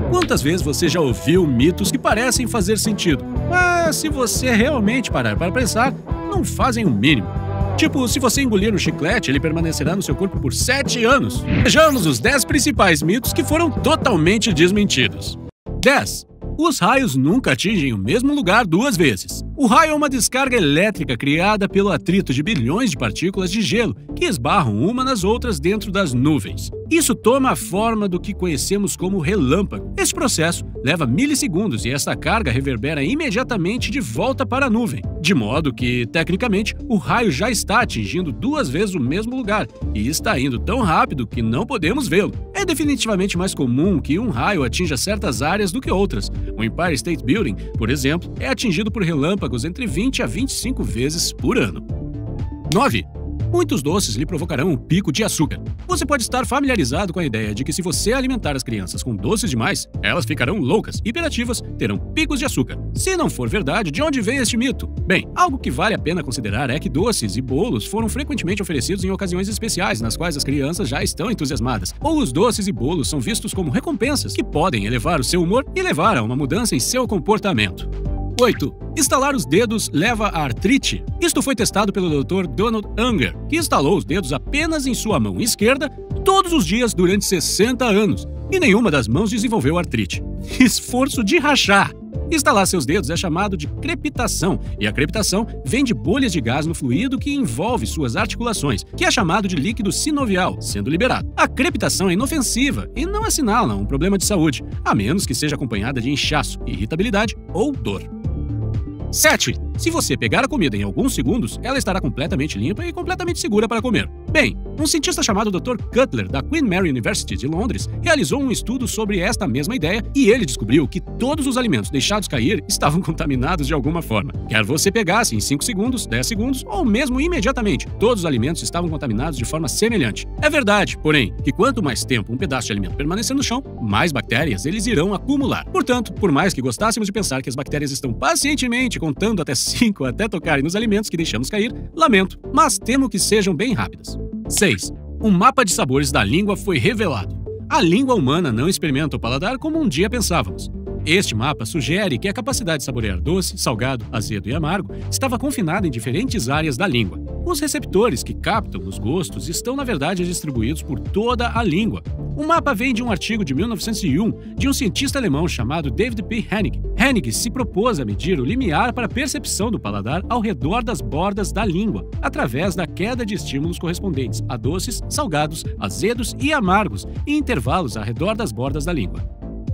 Quantas vezes você já ouviu mitos que parecem fazer sentido, mas se você realmente parar para pensar, não fazem o mínimo? Tipo, se você engolir um chiclete, ele permanecerá no seu corpo por 7 anos. Vejamos os 10 principais mitos que foram totalmente desmentidos. 10. Os raios nunca atingem o mesmo lugar 2 vezes. O raio é uma descarga elétrica criada pelo atrito de bilhões de partículas de gelo que esbarram uma nas outras dentro das nuvens. Isso toma a forma do que conhecemos como relâmpago. Esse processo leva milissegundos e essa carga reverbera imediatamente de volta para a nuvem, de modo que, tecnicamente, o raio já está atingindo 2 vezes o mesmo lugar e está indo tão rápido que não podemos vê-lo. É definitivamente mais comum que um raio atinja certas áreas do que outras. O Empire State Building, por exemplo, é atingido por relâmpagos entre 20 a 25 vezes por ano. 9. Muitos doces lhe provocarão um pico de açúcar. Você pode estar familiarizado com a ideia de que se você alimentar as crianças com doces demais, elas ficarão loucas, hiperativas, terão picos de açúcar. Se não for verdade, de onde vem este mito? Bem, algo que vale a pena considerar é que doces e bolos foram frequentemente oferecidos em ocasiões especiais nas quais as crianças já estão entusiasmadas. Ou os doces e bolos são vistos como recompensas que podem elevar o seu humor e levar a uma mudança em seu comportamento. 8. Estalar os dedos leva a artrite. Isto foi testado pelo Dr. Donald Unger, que instalou os dedos apenas em sua mão esquerda todos os dias durante 60 anos, e nenhuma das mãos desenvolveu artrite. Esforço de rachar! Instalar seus dedos é chamado de crepitação, e a crepitação vem de bolhas de gás no fluido que envolve suas articulações, que é chamado de líquido sinovial, sendo liberado. A crepitação é inofensiva e não assinala um problema de saúde, a menos que seja acompanhada de inchaço, irritabilidade ou dor. 7. Se você pegar a comida em alguns segundos, ela estará completamente limpa e completamente segura para comer. Bem, um cientista chamado Dr. Cutler, da Queen Mary University de Londres, realizou um estudo sobre esta mesma ideia e ele descobriu que todos os alimentos deixados cair estavam contaminados de alguma forma. Quer você pegasse em 5 segundos, 10 segundos ou mesmo imediatamente, todos os alimentos estavam contaminados de forma semelhante. É verdade, porém, que quanto mais tempo um pedaço de alimento permanecer no chão, mais bactérias eles irão acumular. Portanto, por mais que gostássemos de pensar que as bactérias estão pacientemente contando até 5 até tocarem nos alimentos que deixamos cair, lamento, mas temo que sejam bem rápidas. 6. Um mapa de sabores da língua foi revelado. A língua humana não experimenta o paladar como um dia pensávamos. Este mapa sugere que a capacidade de saborear doce, salgado, azedo e amargo estava confinada em diferentes áreas da língua. Os receptores que captam os gostos estão, na verdade, distribuídos por toda a língua. O mapa vem de um artigo de 1901 de um cientista alemão chamado David P. Hennig. Hennig se propôs a medir o limiar para a percepção do paladar ao redor das bordas da língua, através da queda de estímulos correspondentes a doces, salgados, azedos e amargos, em intervalos ao redor das bordas da língua.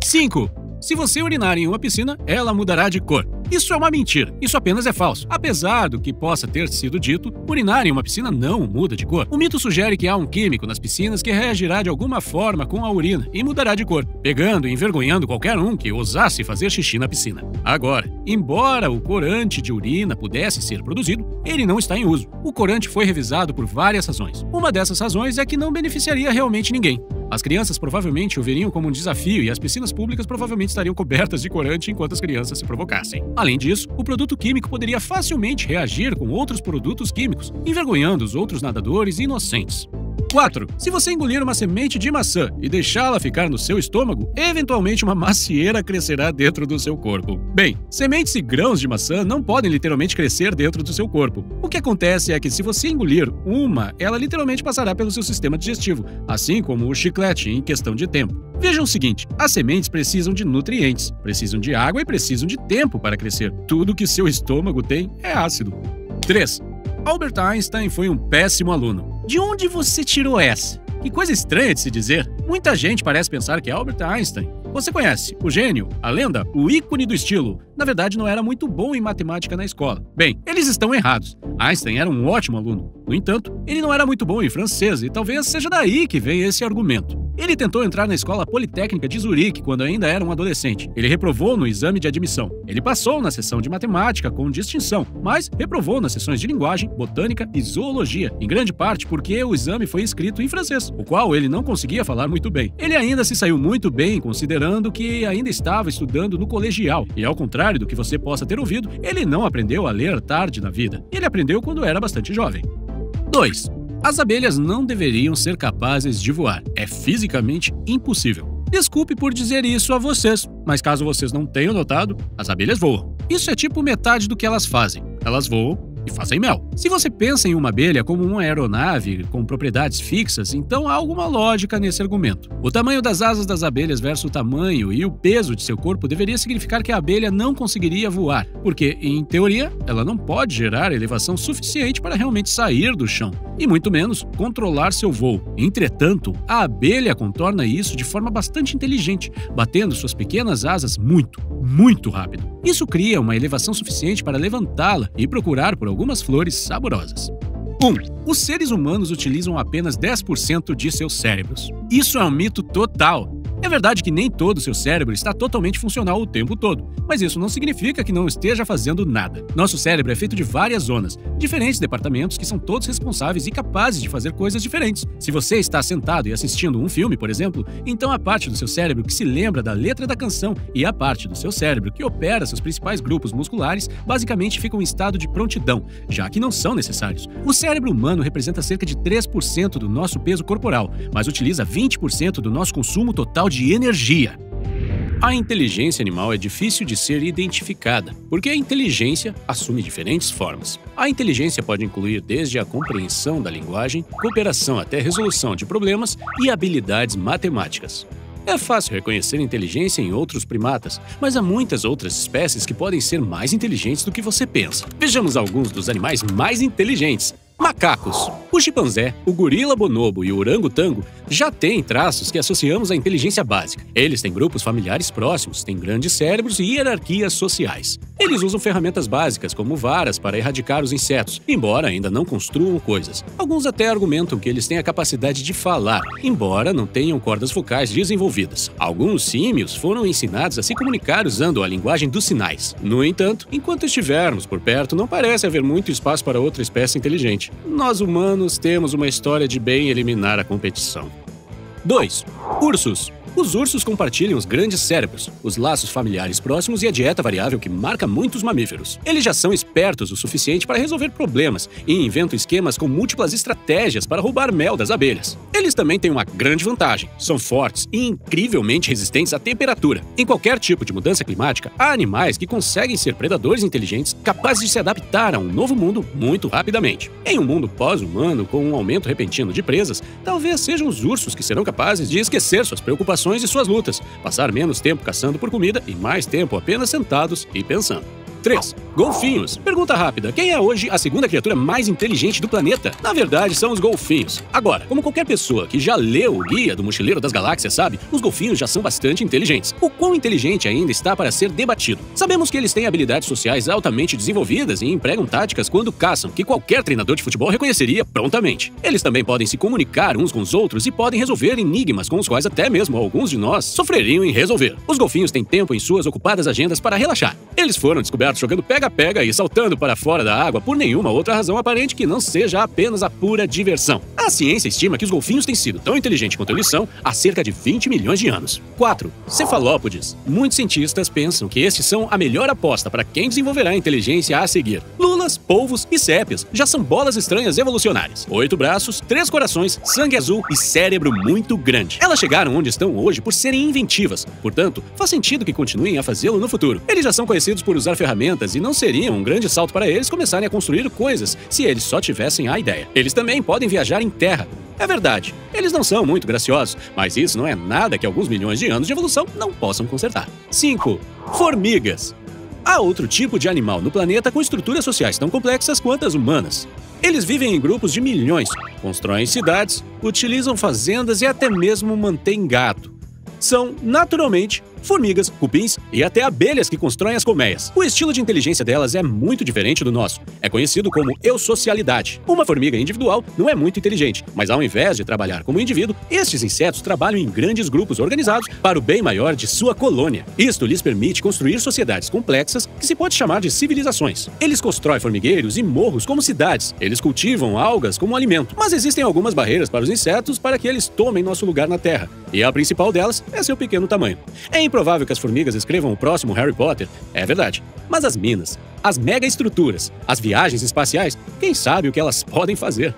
5. Se você urinar em uma piscina, ela mudará de cor. Isso é uma mentira. Isso apenas é falso. Apesar do que possa ter sido dito, urinar em uma piscina não muda de cor. O mito sugere que há um químico nas piscinas que reagirá de alguma forma com a urina e mudará de cor, pegando e envergonhando qualquer um que ousasse fazer xixi na piscina. Agora, embora o corante de urina pudesse ser produzido, ele não está em uso. O corante foi revisado por várias razões. Uma dessas razões é que não beneficiaria realmente ninguém. As crianças provavelmente o veriam como um desafio e as piscinas públicas provavelmente estariam cobertas de corante enquanto as crianças se provocassem. Além disso, o produto químico poderia facilmente reagir com outros produtos químicos, envergonhando os outros nadadores inocentes. 4. Se você engolir uma semente de maçã e deixá-la ficar no seu estômago, eventualmente uma macieira crescerá dentro do seu corpo. Bem, sementes e grãos de maçã não podem literalmente crescer dentro do seu corpo. O que acontece é que se você engolir uma, ela literalmente passará pelo seu sistema digestivo, assim como o chiclete em questão de tempo. Vejam o seguinte, as sementes precisam de nutrientes, precisam de água e precisam de tempo para crescer. Tudo que seu estômago tem é ácido. 3. Albert Einstein foi um péssimo aluno. De onde você tirou essa? Que coisa estranha de se dizer. Muita gente parece pensar que Albert Einstein, você conhece, o gênio, a lenda, o ícone do estilo, na verdade não era muito bom em matemática na escola. Bem, eles estão errados. Einstein era um ótimo aluno. No entanto, ele não era muito bom em francês e talvez seja daí que vem esse argumento. Ele tentou entrar na Escola Politécnica de Zurique quando ainda era um adolescente. Ele reprovou no exame de admissão. Ele passou na sessão de matemática com distinção, mas reprovou nas sessões de linguagem, botânica e zoologia, em grande parte porque o exame foi escrito em francês, o qual ele não conseguia falar muito bem. Ele ainda se saiu muito bem, considerando que ainda estava estudando no colegial, e ao contrário do que você possa ter ouvido, ele não aprendeu a ler tarde na vida. Ele aprendeu quando era bastante jovem. 2. As abelhas não deveriam ser capazes de voar. É fisicamente impossível. Desculpe por dizer isso a vocês, mas caso vocês não tenham notado, as abelhas voam. Isso é tipo metade do que elas fazem. Elas voam e fazem mel. Se você pensa em uma abelha como uma aeronave com propriedades fixas, então há alguma lógica nesse argumento. O tamanho das asas das abelhas versus o tamanho e o peso de seu corpo deveria significar que a abelha não conseguiria voar, porque, em teoria, ela não pode gerar elevação suficiente para realmente sair do chão, e muito menos controlar seu voo. Entretanto, a abelha contorna isso de forma bastante inteligente, batendo suas pequenas asas muito rápido. Isso cria uma elevação suficiente para levantá-la e procurar por algumas flores saborosas. 1. Os seres humanos utilizam apenas 10% de seus cérebros. Isso é um mito total. É verdade que nem todo o seu cérebro está totalmente funcional o tempo todo, mas isso não significa que não esteja fazendo nada. Nosso cérebro é feito de várias zonas, diferentes departamentos que são todos responsáveis e capazes de fazer coisas diferentes. Se você está sentado e assistindo um filme, por exemplo, então a parte do seu cérebro que se lembra da letra da canção e a parte do seu cérebro que opera seus principais grupos musculares basicamente ficam em estado de prontidão, já que não são necessários. O cérebro humano representa cerca de 3% do nosso peso corporal, mas utiliza 20% do nosso consumo total de energia. A inteligência animal é difícil de ser identificada, porque a inteligência assume diferentes formas. A inteligência pode incluir desde a compreensão da linguagem, cooperação até resolução de problemas e habilidades matemáticas. É fácil reconhecer inteligência em outros primatas, mas há muitas outras espécies que podem ser mais inteligentes do que você pensa. Vejamos alguns dos animais mais inteligentes. Macacos. O chimpanzé, o gorila bonobo e o orangotango já têm traços que associamos à inteligência básica. Eles têm grupos familiares próximos, têm grandes cérebros e hierarquias sociais. Eles usam ferramentas básicas como varas para erradicar os insetos, embora ainda não construam coisas. Alguns até argumentam que eles têm a capacidade de falar, embora não tenham cordas vocais desenvolvidas. Alguns símios foram ensinados a se comunicar usando a linguagem dos sinais. No entanto, enquanto estivermos por perto, não parece haver muito espaço para outra espécie inteligente. Nós humanos temos uma história de bem eliminar a competição. 2. Ursos. Os ursos compartilham os grandes cérebros, os laços familiares próximos e a dieta variável que marca muitos mamíferos. Eles já são espertos o suficiente para resolver problemas e inventam esquemas com múltiplas estratégias para roubar mel das abelhas. Eles também têm uma grande vantagem: são fortes e incrivelmente resistentes à temperatura. Em qualquer tipo de mudança climática, há animais que conseguem ser predadores inteligentes capazes de se adaptar a um novo mundo muito rapidamente. Em um mundo pós-humano, com um aumento repentino de presas, talvez sejam os ursos que serão capazes de esquecer suas preocupações e suas lutas, passar menos tempo caçando por comida e mais tempo apenas sentados e pensando. 3. Golfinhos. Pergunta rápida: quem é hoje a segunda criatura mais inteligente do planeta? Na verdade, são os golfinhos. Agora, como qualquer pessoa que já leu o Guia do Mochileiro das Galáxias sabe, os golfinhos já são bastante inteligentes. O quão inteligente ainda está para ser debatido. Sabemos que eles têm habilidades sociais altamente desenvolvidas e empregam táticas quando caçam, que qualquer treinador de futebol reconheceria prontamente. Eles também podem se comunicar uns com os outros e podem resolver enigmas com os quais até mesmo alguns de nós sofreriam em resolver. Os golfinhos têm tempo em suas ocupadas agendas para relaxar. Eles foram descobertos jogando pega-pega e saltando para fora da água por nenhuma outra razão aparente que não seja apenas a pura diversão. A ciência estima que os golfinhos têm sido tão inteligentes quanto eles são há cerca de 20 milhões de anos. 4. Cefalópodes. Muitos cientistas pensam que estes são a melhor aposta para quem desenvolverá a inteligência a seguir. Lulas, polvos e sépias já são bolas estranhas evolucionárias. 8 braços, 3 corações, sangue azul e cérebro muito grande. Elas chegaram onde estão hoje por serem inventivas. Portanto, faz sentido que continuem a fazê-lo no futuro. Eles já são conhecidos por usar ferramentas e não seria um grande salto para eles começarem a construir coisas se eles só tivessem a ideia. Eles também podem viajar em terra. É verdade, eles não são muito graciosos, mas isso não é nada que alguns milhões de anos de evolução não possam consertar. 5. Formigas. Há outro tipo de animal no planeta com estruturas sociais tão complexas quanto as humanas. Eles vivem em grupos de milhões, constroem cidades, utilizam fazendas e até mesmo mantêm gado. São, naturalmente, formigas, cupins e até abelhas que constroem as colmeias. O estilo de inteligência delas é muito diferente do nosso. É conhecido como eusocialidade. Uma formiga individual não é muito inteligente, mas ao invés de trabalhar como indivíduo, estes insetos trabalham em grandes grupos organizados para o bem maior de sua colônia. Isto lhes permite construir sociedades complexas que se pode chamar de civilizações. Eles constroem formigueiros e morros como cidades. Eles cultivam algas como alimento. Mas existem algumas barreiras para os insetos para que eles tomem nosso lugar na Terra. E a principal delas é seu pequeno tamanho. É improvável que as formigas escrevam o próximo Harry Potter, é verdade. Mas as minas, as megaestruturas, as viagens espaciais, quem sabe o que elas podem fazer?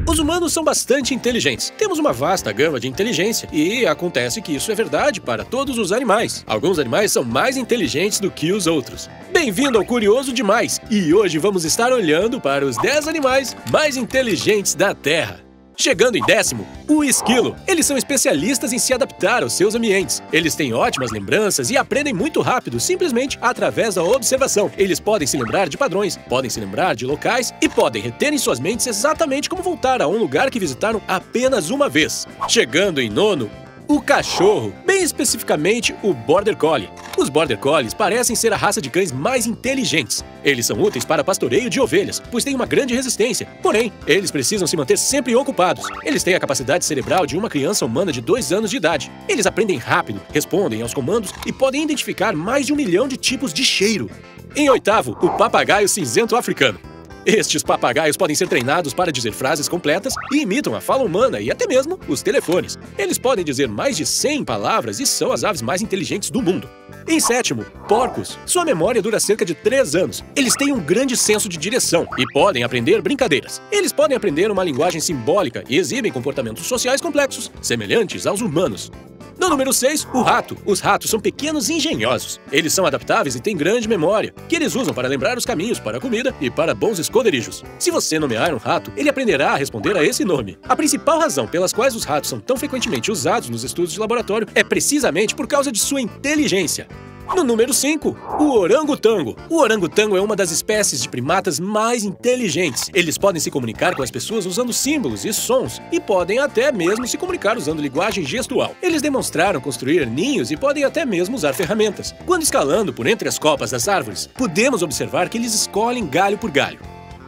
Os humanos são bastante inteligentes. Temos uma vasta gama de inteligência e acontece que isso é verdade para todos os animais. Alguns animais são mais inteligentes do que os outros. Bem-vindo ao Curioso Demais! E hoje vamos estar olhando para os 10 animais mais inteligentes da Terra. Chegando em 10º, o esquilo. Eles são especialistas em se adaptar aos seus ambientes. Eles têm ótimas lembranças e aprendem muito rápido, simplesmente através da observação. Eles podem se lembrar de padrões, podem se lembrar de locais e podem reter em suas mentes exatamente como voltar a um lugar que visitaram apenas uma vez. Chegando em 9º, o cachorro, bem especificamente o Border Collie. Os Border Collies parecem ser a raça de cães mais inteligentes. Eles são úteis para pastoreio de ovelhas, pois têm uma grande resistência. Porém, eles precisam se manter sempre ocupados. Eles têm a capacidade cerebral de uma criança humana de 2 anos de idade. Eles aprendem rápido, respondem aos comandos e podem identificar mais de 1 milhão de tipos de cheiro. Em 8º, o papagaio cinzento africano. Estes papagaios podem ser treinados para dizer frases completas e imitam a fala humana e até mesmo os telefones. Eles podem dizer mais de 100 palavras e são as aves mais inteligentes do mundo. Em 7º, porcos. Sua memória dura cerca de 3 anos. Eles têm um grande senso de direção e podem aprender brincadeiras. Eles podem aprender uma linguagem simbólica e exibem comportamentos sociais complexos, semelhantes aos humanos. No número 6, o rato. Os ratos são pequenos e engenhosos. Eles são adaptáveis e têm grande memória, que eles usam para lembrar os caminhos para a comida e para bons esconderijos. Se você nomear um rato, ele aprenderá a responder a esse nome. A principal razão pelas quais os ratos são tão frequentemente usados nos estudos de laboratório é precisamente por causa de sua inteligência. No número 5, o orangotango. O orangotango é uma das espécies de primatas mais inteligentes. Eles podem se comunicar com as pessoas usando símbolos e sons e podem até mesmo se comunicar usando linguagem gestual. Eles demonstraram construir ninhos e podem até mesmo usar ferramentas. Quando escalando por entre as copas das árvores, podemos observar que eles escolhem galho por galho.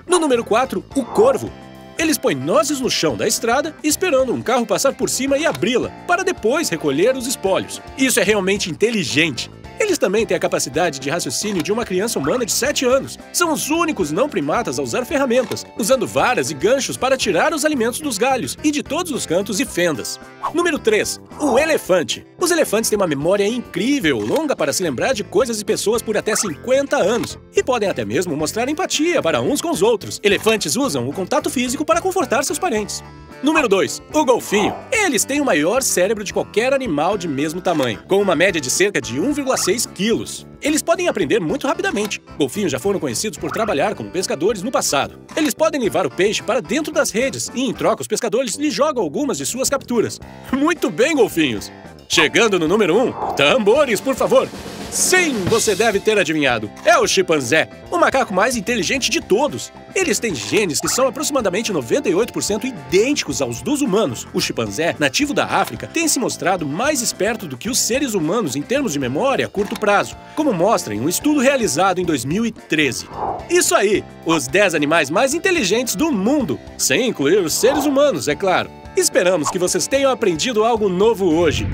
No número 4, o corvo. Eles põem nozes no chão da estrada, esperando um carro passar por cima e abri-la, para depois recolher os espólios. Isso é realmente inteligente. Eles também têm a capacidade de raciocínio de uma criança humana de 7 anos. São os únicos não primatas a usar ferramentas, usando varas e ganchos para tirar os alimentos dos galhos e de todos os cantos e fendas. Número 3. O elefante. Os elefantes têm uma memória incrível, longa para se lembrar de coisas e pessoas por até 50 anos. E podem até mesmo mostrar empatia para uns com os outros. Elefantes usam o contato físico para confortar seus parentes. Número 2. O golfinho. Eles têm o maior cérebro de qualquer animal de mesmo tamanho, com uma média de cerca de 1,6 quilos. Eles podem aprender muito rapidamente. Golfinhos já foram conhecidos por trabalhar como pescadores no passado. Eles podem levar o peixe para dentro das redes e, em troca, os pescadores lhe jogam algumas de suas capturas. Muito bem, golfinhos! Chegando no número 1, tambores, por favor! Sim, você deve ter adivinhado. É o chimpanzé, o macaco mais inteligente de todos. Eles têm genes que são aproximadamente 98% idênticos aos dos humanos. O chimpanzé, nativo da África, tem se mostrado mais esperto do que os seres humanos em termos de memória a curto prazo, como mostra em um estudo realizado em 2013. Isso aí, os 10 animais mais inteligentes do mundo, sem incluir os seres humanos, é claro. Esperamos que vocês tenham aprendido algo novo hoje.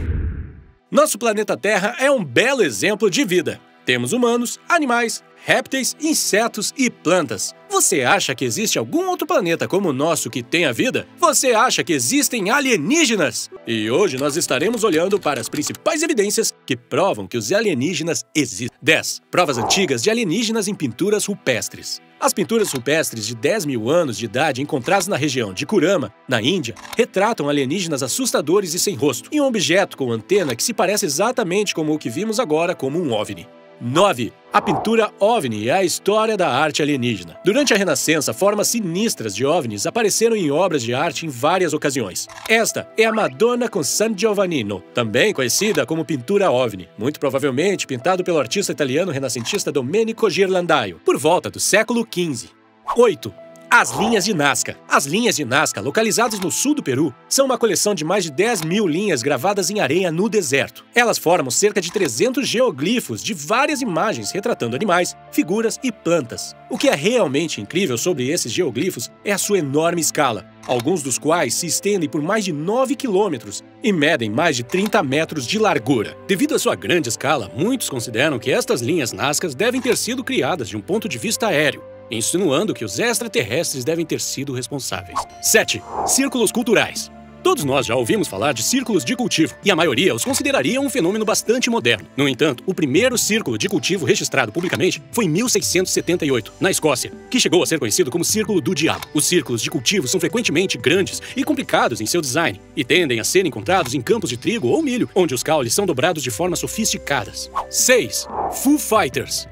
Nosso planeta Terra é um belo exemplo de vida. Temos humanos, animais, répteis, insetos e plantas. Você acha que existe algum outro planeta como o nosso que tenha vida? Você acha que existem alienígenas? E hoje nós estaremos olhando para as principais evidências que provam que os alienígenas existem. 10. Provas antigas de alienígenas em pinturas rupestres. As pinturas rupestres de 10 mil anos de idade encontradas na região de Kurama, na Índia, retratam alienígenas assustadores e sem rosto, e um objeto com antena que se parece exatamente como o que vimos agora como um OVNI. 9. A pintura OVNI é a história da arte alienígena. Durante a Renascença, formas sinistras de OVNIs apareceram em obras de arte em várias ocasiões. Esta é a Madonna com San Giovannino, também conhecida como pintura OVNI, muito provavelmente pintado pelo artista italiano renascentista Domenico Ghirlandaio, por volta do século XV. 8. As linhas de Nazca. As linhas de Nazca, localizadas no sul do Peru, são uma coleção de mais de 10 mil linhas gravadas em areia no deserto. Elas formam cerca de 300 geoglifos de várias imagens retratando animais, figuras e plantas. O que é realmente incrível sobre esses geoglifos é a sua enorme escala, alguns dos quais se estendem por mais de 9 quilômetros e medem mais de 30 metros de largura. Devido à sua grande escala, muitos consideram que estas linhas Nazcas devem ter sido criadas de um ponto de vista aéreo, insinuando que os extraterrestres devem ter sido responsáveis. 7. Círculos culturais. Todos nós já ouvimos falar de círculos de cultivo, e a maioria os consideraria um fenômeno bastante moderno. No entanto, o primeiro círculo de cultivo registrado publicamente foi em 1678, na Escócia, que chegou a ser conhecido como Círculo do Diabo. Os círculos de cultivo são frequentemente grandes e complicados em seu design, e tendem a ser encontrados em campos de trigo ou milho, onde os caules são dobrados de formas sofisticadas. 6. Foo Fighters.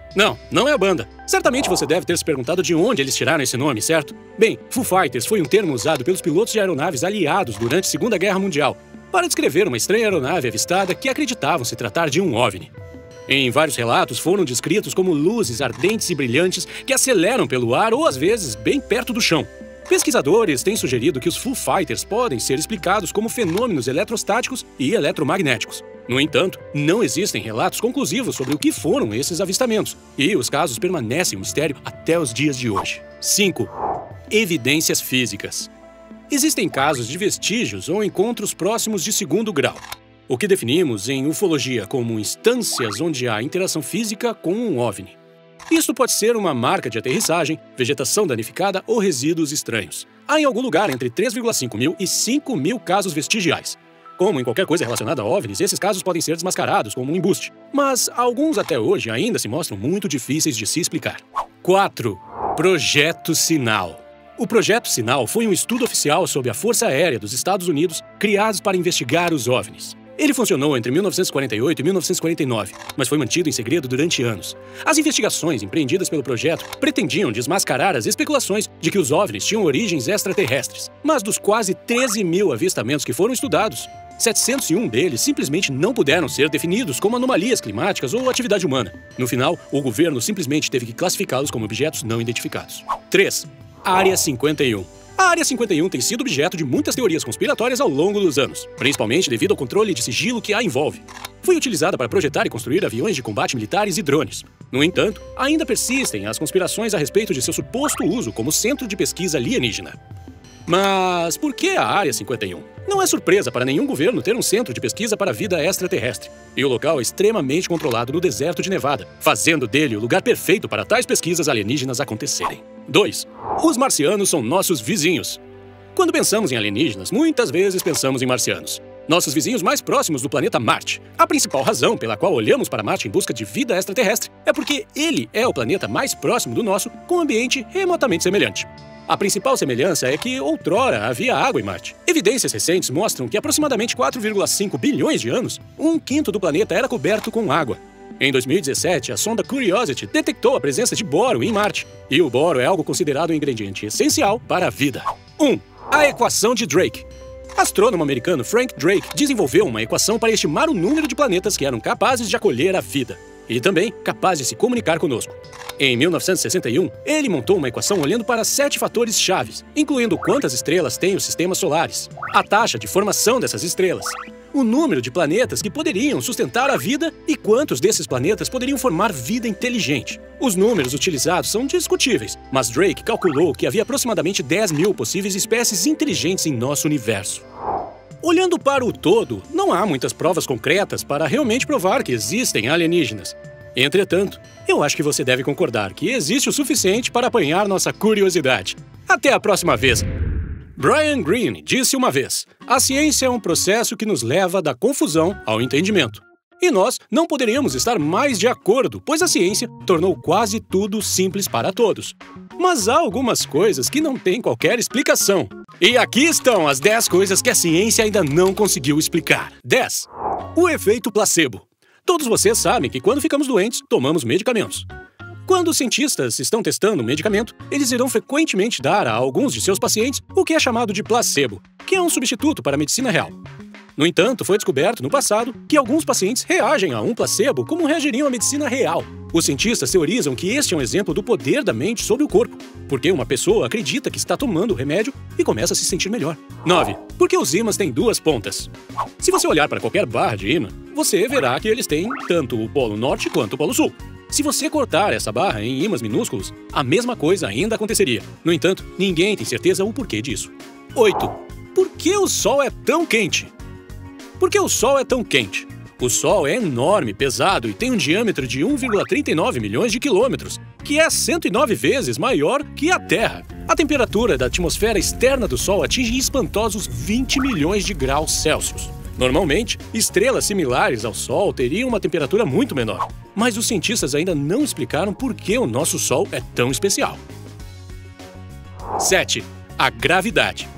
Não é a banda. Certamente você deve ter se perguntado de onde eles tiraram esse nome, certo? Bem, Foo Fighters foi um termo usado pelos pilotos de aeronaves aliados durante a Segunda Guerra Mundial para descrever uma estranha aeronave avistada que acreditavam se tratar de um OVNI. Em vários relatos foram descritos como luzes ardentes e brilhantes que aceleram pelo ar ou às vezes bem perto do chão. Pesquisadores têm sugerido que os Foo Fighters podem ser explicados como fenômenos eletrostáticos e eletromagnéticos. No entanto, não existem relatos conclusivos sobre o que foram esses avistamentos, e os casos permanecem um mistério até os dias de hoje. 5. Evidências físicas. Existem casos de vestígios ou encontros próximos de segundo grau, o que definimos em ufologia como instâncias onde há interação física com um OVNI. Isto pode ser uma marca de aterrissagem, vegetação danificada ou resíduos estranhos. Há em algum lugar entre 3,5 mil e 5 mil casos vestigiais. Como em qualquer coisa relacionada a OVNIs, esses casos podem ser desmascarados como um embuste. Mas alguns até hoje ainda se mostram muito difíceis de se explicar. 4. Projeto Sinal. O Projeto Sinal foi um estudo oficial sobre a Força Aérea dos Estados Unidos criado para investigar os OVNIs. Ele funcionou entre 1948 e 1949, mas foi mantido em segredo durante anos. As investigações empreendidas pelo projeto pretendiam desmascarar as especulações de que os OVNIs tinham origens extraterrestres. Mas dos quase 13 mil avistamentos que foram estudados, 701 deles simplesmente não puderam ser definidos como anomalias climáticas ou atividade humana. No final, o governo simplesmente teve que classificá-los como objetos não identificados. 3. Área 51. A Área 51 tem sido objeto de muitas teorias conspiratórias ao longo dos anos, principalmente devido ao controle de sigilo que a envolve. Foi utilizada para projetar e construir aviões de combate militares e drones. No entanto, ainda persistem as conspirações a respeito de seu suposto uso como centro de pesquisa alienígena. Mas por que a Área 51? Não é surpresa para nenhum governo ter um centro de pesquisa para a vida extraterrestre. E o local é extremamente controlado no deserto de Nevada, fazendo dele o lugar perfeito para tais pesquisas alienígenas acontecerem. 2. Os marcianos são nossos vizinhos. Quando pensamos em alienígenas, muitas vezes pensamos em marcianos. Nossos vizinhos mais próximos do planeta Marte. A principal razão pela qual olhamos para Marte em busca de vida extraterrestre é porque ele é o planeta mais próximo do nosso, com um ambiente remotamente semelhante. A principal semelhança é que, outrora, havia água em Marte. Evidências recentes mostram que aproximadamente 4,5 bilhões de anos, 1/5 do planeta era coberto com água. Em 2017, a sonda Curiosity detectou a presença de boro em Marte. E o boro é algo considerado um ingrediente essencial para a vida. 1. A equação de Drake. Astrônomo americano Frank Drake desenvolveu uma equação para estimar o número de planetas que eram capazes de acolher a vida. E também capazes de se comunicar conosco. Em 1961, ele montou uma equação olhando para 7 fatores chaves, incluindo quantas estrelas têm os sistemas solares, a taxa de formação dessas estrelas, o número de planetas que poderiam sustentar a vida e quantos desses planetas poderiam formar vida inteligente. Os números utilizados são discutíveis, mas Drake calculou que havia aproximadamente 10 mil possíveis espécies inteligentes em nosso universo. Olhando para o todo, não há muitas provas concretas para realmente provar que existem alienígenas. Entretanto, eu acho que você deve concordar que existe o suficiente para apanhar nossa curiosidade. Até a próxima vez! Brian Greene disse uma vez: a ciência é um processo que nos leva da confusão ao entendimento. E nós não poderíamos estar mais de acordo, pois a ciência tornou quase tudo simples para todos. Mas há algumas coisas que não têm qualquer explicação. E aqui estão as 10 coisas que a ciência ainda não conseguiu explicar. 10. O efeito placebo. Todos vocês sabem que quando ficamos doentes, tomamos medicamentos. Quando os cientistas estão testando um medicamento, eles irão frequentemente dar a alguns de seus pacientes o que é chamado de placebo, que é um substituto para a medicina real. No entanto, foi descoberto no passado que alguns pacientes reagem a um placebo como reagiriam à medicina real. Os cientistas teorizam que este é um exemplo do poder da mente sobre o corpo, porque uma pessoa acredita que está tomando o remédio e começa a se sentir melhor. 9. Porque os ímãs têm 2 pontas. Se você olhar para qualquer barra de ímã, você verá que eles têm tanto o polo norte quanto o polo sul. Se você cortar essa barra em ímãs minúsculos, a mesma coisa ainda aconteceria. No entanto, ninguém tem certeza o porquê disso. 8. Por que o Sol é tão quente? Por que o Sol é tão quente? O Sol é enorme, pesado e tem um diâmetro de 1,39 milhões de quilômetros, que é 109 vezes maior que a Terra. A temperatura da atmosfera externa do Sol atinge espantosos 20 milhões de graus Celsius. Normalmente, estrelas similares ao Sol teriam uma temperatura muito menor, mas os cientistas ainda não explicaram por que o nosso Sol é tão especial. 7. A gravidade.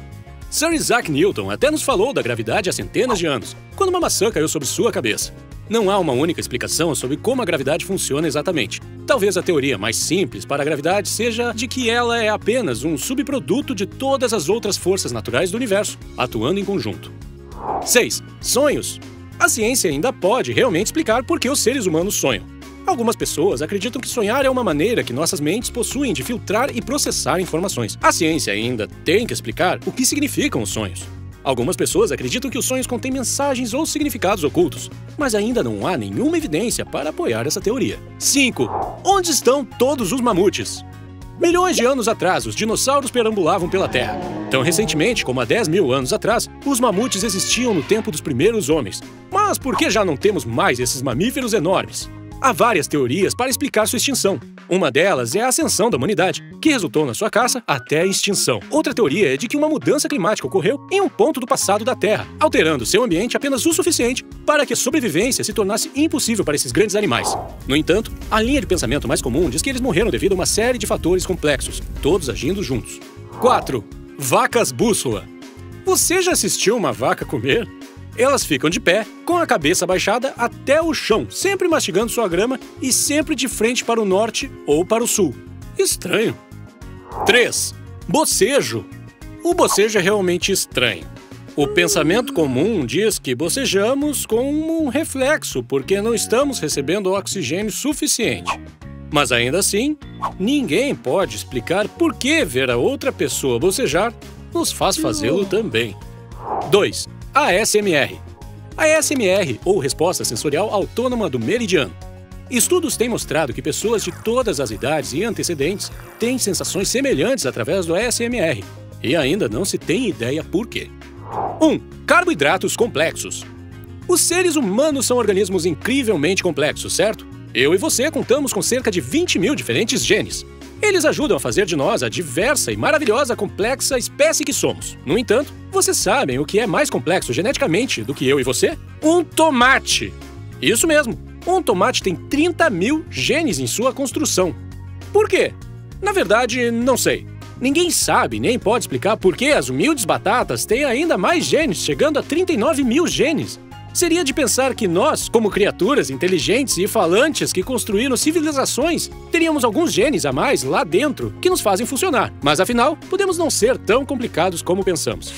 Sir Isaac Newton até nos falou da gravidade há centenas de anos, quando uma maçã caiu sobre sua cabeça. Não há uma única explicação sobre como a gravidade funciona exatamente. Talvez a teoria mais simples para a gravidade seja de que ela é apenas um subproduto de todas as outras forças naturais do universo, atuando em conjunto. 6. Sonhos. A ciência ainda pode realmente explicar por que os seres humanos sonham. Algumas pessoas acreditam que sonhar é uma maneira que nossas mentes possuem de filtrar e processar informações. A ciência ainda tem que explicar o que significam os sonhos. Algumas pessoas acreditam que os sonhos contêm mensagens ou significados ocultos, mas ainda não há nenhuma evidência para apoiar essa teoria. 5. Onde estão todos os mamutes? Milhões de anos atrás, os dinossauros perambulavam pela Terra. Tão recentemente como há 10 mil anos atrás, os mamutes existiam no tempo dos primeiros homens. Mas por que já não temos mais esses mamíferos enormes? Há várias teorias para explicar sua extinção. Uma delas é a ascensão da humanidade, que resultou na sua caça até a extinção. Outra teoria é de que uma mudança climática ocorreu em um ponto do passado da Terra, alterando seu ambiente apenas o suficiente para que a sobrevivência se tornasse impossível para esses grandes animais. No entanto, a linha de pensamento mais comum diz que eles morreram devido a uma série de fatores complexos, todos agindo juntos. 4. Vacas bússola. Você já assistiu uma vaca comer? Elas ficam de pé, com a cabeça baixada até o chão, sempre mastigando sua grama e sempre de frente para o norte ou para o sul. Estranho. 3. Bocejo. O bocejo é realmente estranho. O pensamento comum diz que bocejamos como um reflexo porque não estamos recebendo oxigênio suficiente. Mas ainda assim, ninguém pode explicar por que ver a outra pessoa bocejar nos faz fazê-lo também. 2. ASMR. A ASMR, ou Resposta Sensorial Autônoma do Meridiano. Estudos têm mostrado que pessoas de todas as idades e antecedentes têm sensações semelhantes através do ASMR, e ainda não se tem ideia por quê. 1. Carboidratos complexos. Os seres humanos são organismos incrivelmente complexos, certo? Eu e você contamos com cerca de 20 mil diferentes genes. Eles ajudam a fazer de nós a diversa e maravilhosa complexa espécie que somos. No entanto, vocês sabem o que é mais complexo geneticamente do que eu e você? Um tomate! Isso mesmo, um tomate tem 30 mil genes em sua construção. Por quê? Na verdade, não sei. Ninguém sabe nem pode explicar por que as humildes batatas têm ainda mais genes, chegando a 39 mil genes. Seria de pensar que nós, como criaturas inteligentes e falantes que construíram civilizações, teríamos alguns genes a mais lá dentro que nos fazem funcionar. Mas afinal, podemos não ser tão complicados como pensamos.